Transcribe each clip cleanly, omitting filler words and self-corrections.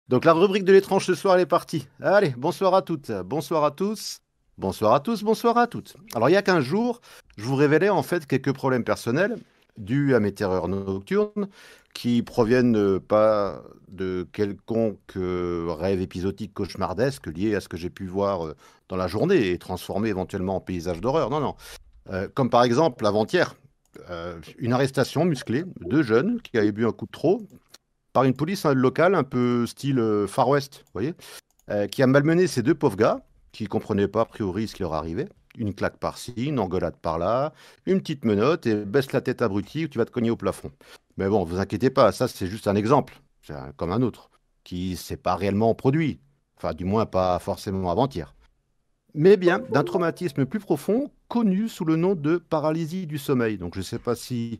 Donc la rubrique de l'étrange ce soir, elle est partie. Allez, bonsoir à toutes, bonsoir à tous, bonsoir à tous, bonsoir à toutes. Alors il y a 15 jours, je vous révélais en fait quelques problèmes personnels dus à mes terreurs nocturnes qui proviennent pas de quelconque rêve épisodique cauchemardesque lié à ce que j'ai pu voir dans la journée et transformé éventuellement en paysage d'horreur. Non, non. Comme par exemple avant-hier, une arrestation musclée de jeunes qui avaient bu un coup de trop par une police locale un peu style Far West, vous voyez, qui a malmené ces deux pauvres gars qui ne comprenaient pas a priori ce qui leur arrivait. Une claque par-ci, une engueulade par-là, une petite menotte et baisse la tête abruti ou tu vas te cogner au plafond. Mais bon, vous inquiétez pas, ça c'est juste un exemple, comme un autre, qui s'est pas réellement produit. Enfin, du moins pas forcément avant-hier. Mais bien d'un traumatisme plus profond, connu sous le nom de paralysie du sommeil. Donc je ne sais pas si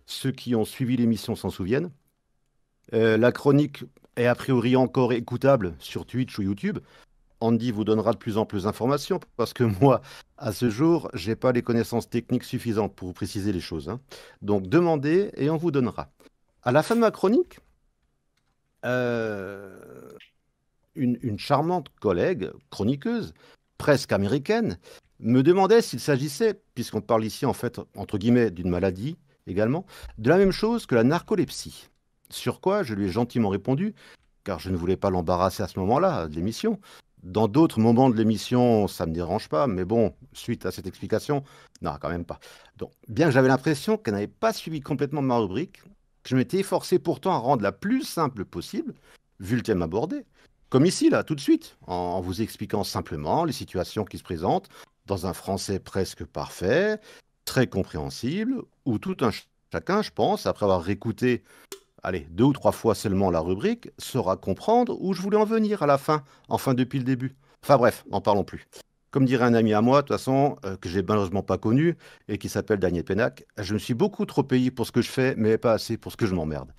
ceux qui ont suivi l'émission s'en souviennent. La chronique est a priori encore écoutable sur Twitch ou YouTube. Andy vous donnera de plus en plus d'informations parce que moi, à ce jour, j'ai pas les connaissances techniques suffisantes pour vous préciser les choses, hein. Donc demandez et on vous donnera. À la fin de ma chronique, euh, une charmante collègue, chroniqueuse, presque américaine, me demandait s'il s'agissait, puisqu'on parle ici en fait, entre guillemets, d'une maladie également, de la même chose que la narcolepsie. Sur quoi je lui ai gentiment répondu, car je ne voulais pas l'embarrasser à ce moment-là de l'émission. Dans d'autres moments de l'émission, ça ne me dérange pas, mais bon, suite à cette explication, non, quand même pas. Donc, bien que j'avais l'impression qu'elle n'avait pas suivi complètement ma rubrique, que je m'étais efforcé pourtant à rendre la plus simple possible, vu le thème abordé, comme ici, là, tout de suite, en vous expliquant simplement les situations qui se présentent dans un français presque parfait, très compréhensible, où tout un chacun, je pense, après avoir réécouté, allez, 2 ou 3 fois seulement la rubrique, saura comprendre où je voulais en venir à la fin, enfin depuis le début. Enfin bref, n'en parlons plus. Comme dirait un ami à moi, de toute façon, que j'ai malheureusement pas connu, et qui s'appelle Daniel Pénac, je me suis beaucoup trop payé pour ce que je fais, mais pas assez pour ce que je m'emmerde.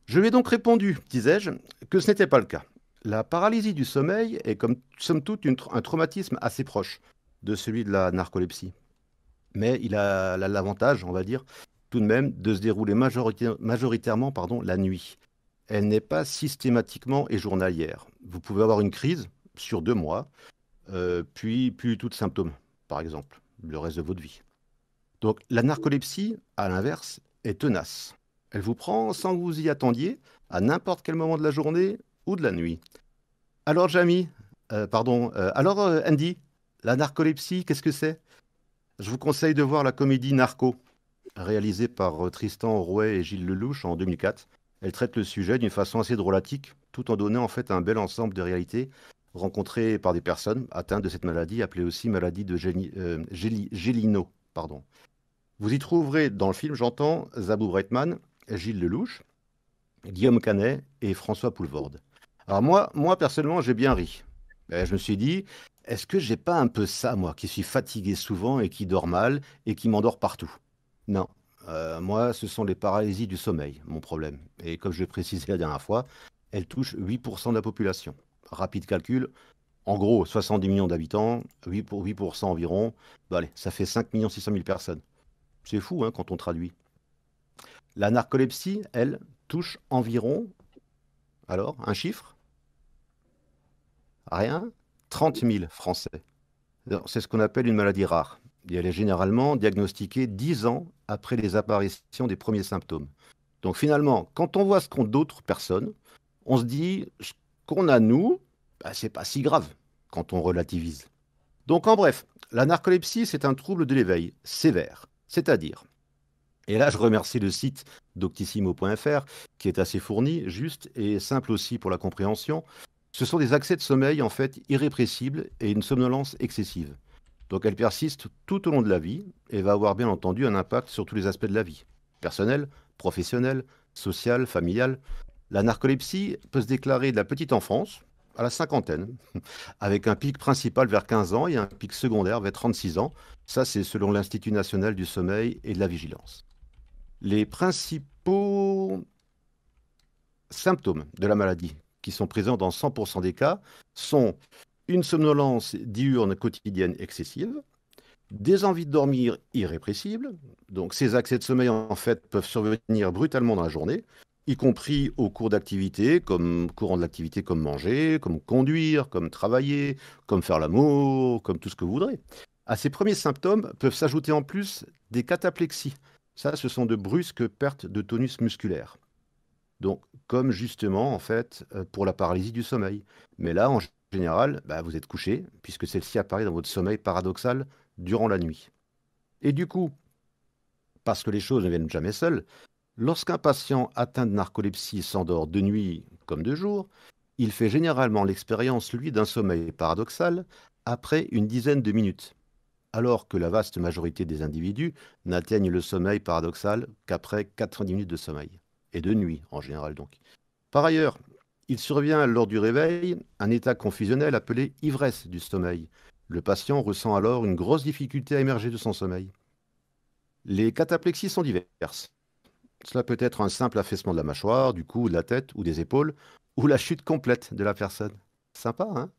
Je lui ai donc répondu, disais-je, que ce n'était pas le cas. La paralysie du sommeil est comme somme toute un traumatisme assez proche de celui de la narcolepsie. Mais il a l'avantage, on va dire, tout de même, de se dérouler majoritairement la nuit. Elle n'est pas systématiquement et journalière. Vous pouvez avoir une crise sur 2 mois, puis plus tout de symptômes, par exemple, le reste de votre vie. Donc la narcolepsie, à l'inverse, est tenace. Elle vous prend sans que vous y attendiez, à n'importe quel moment de la journée ou de la nuit. Alors Jamie, Andy, la narcolepsie, qu'est-ce que c'est? Je vous conseille de voir la comédie Narco, réalisée par Tristan Rouet et Gilles Lelouch en 2004. Elle traite le sujet d'une façon assez drôlatique, tout en donnant en fait un bel ensemble de réalités rencontrées par des personnes atteintes de cette maladie, appelée aussi maladie de Gélino. Pardon. Vous y trouverez dans le film, j'entends, Zabou Breitman, Gilles Lelouch, Guillaume Canet et François Poulvorde. Alors moi personnellement, j'ai bien ri. Je me suis dit, est-ce que j'ai pas un peu ça, moi, qui suis fatigué souvent et qui dort mal et qui m'endort partout? Non. Moi, ce sont les paralysies du sommeil, mon problème. Et comme je l'ai précisé la dernière fois, elles touchent 8% de la population. Rapide calcul, en gros, 70 millions d'habitants, 8% environ, bah allez, ça fait 5 600 000 personnes. C'est fou, hein, quand on traduit. La narcolepsie, elle, touche environ, alors, un chiffre? Rien? 30 000 Français. C'est ce qu'on appelle une maladie rare. Et elle est généralement diagnostiquée 10 ans après les apparitions des premiers symptômes. Donc finalement, quand on voit ce qu'ont d'autres personnes, on se dit ce qu'on a nous, bah, c'est pas si grave quand on relativise. Donc en bref, la narcolepsie, c'est un trouble de l'éveil sévère. C'est-à-dire, et là je remercie le site doctissimo.fr qui est assez fourni, juste et simple aussi pour la compréhension. Ce sont des accès de sommeil en fait irrépressibles et une somnolence excessive. Donc elle persiste tout au long de la vie et va avoir bien entendu un impact sur tous les aspects de la vie. Personnel, professionnel, social, familial. La narcolepsie peut se déclarer de la petite enfance à la cinquantaine, avec un pic principal vers 15 ans et un pic secondaire vers 36 ans. Ça, c'est selon l'Institut national du sommeil et de la vigilance. Les principaux symptômes de la maladie qui sont présents dans 100% des cas sont une somnolence diurne quotidienne excessive, des envies de dormir irrépressibles. Donc ces accès de sommeil en fait peuvent survenir brutalement dans la journée. y compris au cours d'activités, comme courant de l'activité comme manger, comme conduire, comme travailler, comme faire l'amour, comme tout ce que vous voudrez. À ces premiers symptômes peuvent s'ajouter en plus des cataplexies. Ça, ce sont de brusques pertes de tonus musculaire. Donc, comme justement, en fait, pour la paralysie du sommeil. Mais là, en général, bah, vous êtes couché, puisque celle-ci apparaît dans votre sommeil paradoxal durant la nuit. Et du coup, parce que les choses ne viennent jamais seules, lorsqu'un patient atteint de narcolepsie s'endort de nuit comme de jour, il fait généralement l'expérience, lui, d'un sommeil paradoxal après une dizaine de minutes, alors que la vaste majorité des individus n'atteignent le sommeil paradoxal qu'après 90 minutes de sommeil, et de nuit en général donc. Par ailleurs, il survient lors du réveil un état confusionnel appelé ivresse du sommeil. Le patient ressent alors une grosse difficulté à émerger de son sommeil. Les cataplexies sont diverses. Cela peut être un simple affaissement de la mâchoire, du cou, de la tête ou des épaules, ou la chute complète de la personne. Sympa, hein?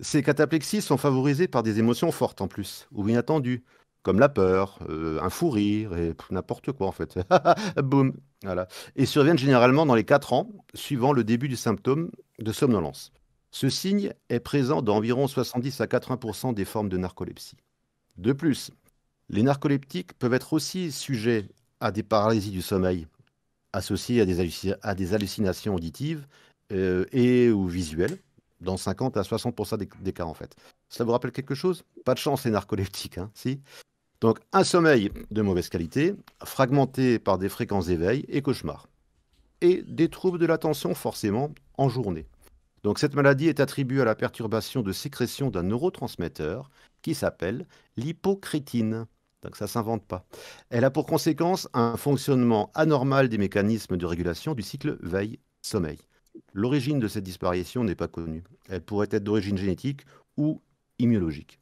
Ces cataplexies sont favorisées par des émotions fortes en plus, ou inattendues, comme la peur, un fou rire, et n'importe quoi en fait. Boum, voilà. Et surviennent généralement dans les 4 ans, suivant le début du symptôme de somnolence. Ce signe est présent dans environ 70 à 80% des formes de narcolepsie. De plus, les narcoleptiques peuvent être aussi sujets à des paralysies du sommeil, associées à des hallucinations auditives et ou visuelles, dans 50 à 60% des cas en fait. Ça vous rappelle quelque chose? Pas de chance les narcoleptiques, hein, si? Donc un sommeil de mauvaise qualité, fragmenté par des fréquences d'éveil et cauchemars. Et des troubles de l'attention forcément en journée. Donc cette maladie est attribuée à la perturbation de sécrétion d'un neurotransmetteur qui s'appelle l'hypocrétine. Donc ça ne s'invente pas. Elle a pour conséquence un fonctionnement anormal des mécanismes de régulation du cycle veille-sommeil. L'origine de cette disparition n'est pas connue. Elle pourrait être d'origine génétique ou immunologique.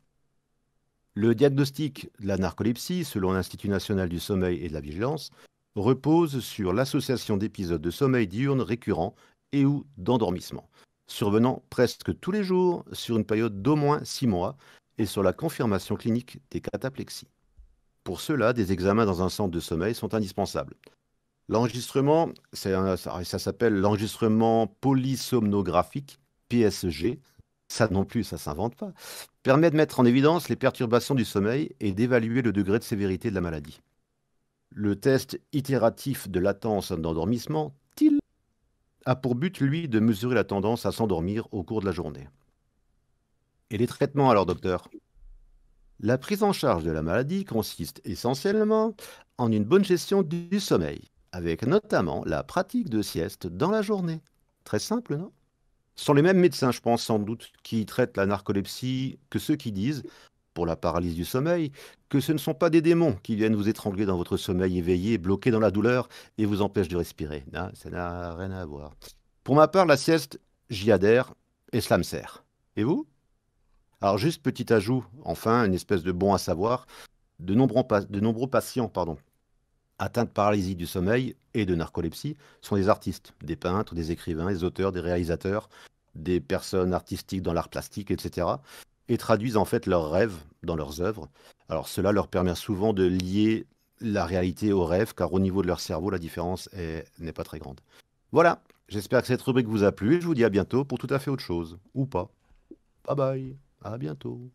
Le diagnostic de la narcolepsie, selon l'Institut national du sommeil et de la vigilance, repose sur l'association d'épisodes de sommeil diurne récurrents et ou d'endormissement, survenant presque tous les jours sur une période d'au moins 6 mois et sur la confirmation clinique des cataplexies. Pour cela, des examens dans un centre de sommeil sont indispensables. L'enregistrement, ça s'appelle l'enregistrement polysomnographique, PSG. Ça non plus, ça s'invente pas. Permet de mettre en évidence les perturbations du sommeil et d'évaluer le degré de sévérité de la maladie. Le test itératif de latence d'endormissement, TIL, a pour but, lui, de mesurer la tendance à s'endormir au cours de la journée. Et les traitements alors, docteur? La prise en charge de la maladie consiste essentiellement en une bonne gestion du sommeil, avec notamment la pratique de sieste dans la journée. Très simple, non? Ce sont les mêmes médecins, je pense, sans doute, qui traitent la narcolepsie que ceux qui disent, pour la paralysie du sommeil, que ce ne sont pas des démons qui viennent vous étrangler dans votre sommeil éveillé, bloqué dans la douleur et vous empêchent de respirer. Non, ça n'a rien à voir. Pour ma part, la sieste, j'y adhère et cela me sert. Et vous? Alors, juste petit ajout, enfin, une espèce de bon à savoir, de nombreux patients atteints de paralysie du sommeil et de narcolepsie sont des artistes, des peintres, des écrivains, des auteurs, des réalisateurs, des personnes artistiques dans l'art plastique, etc. et traduisent en fait leurs rêves dans leurs œuvres. Alors cela leur permet souvent de lier la réalité au rêve, car au niveau de leur cerveau, la différence n'est pas très grande. Voilà, j'espère que cette rubrique vous a plu et je vous dis à bientôt pour tout à fait autre chose. Ou pas. Bye bye, à bientôt.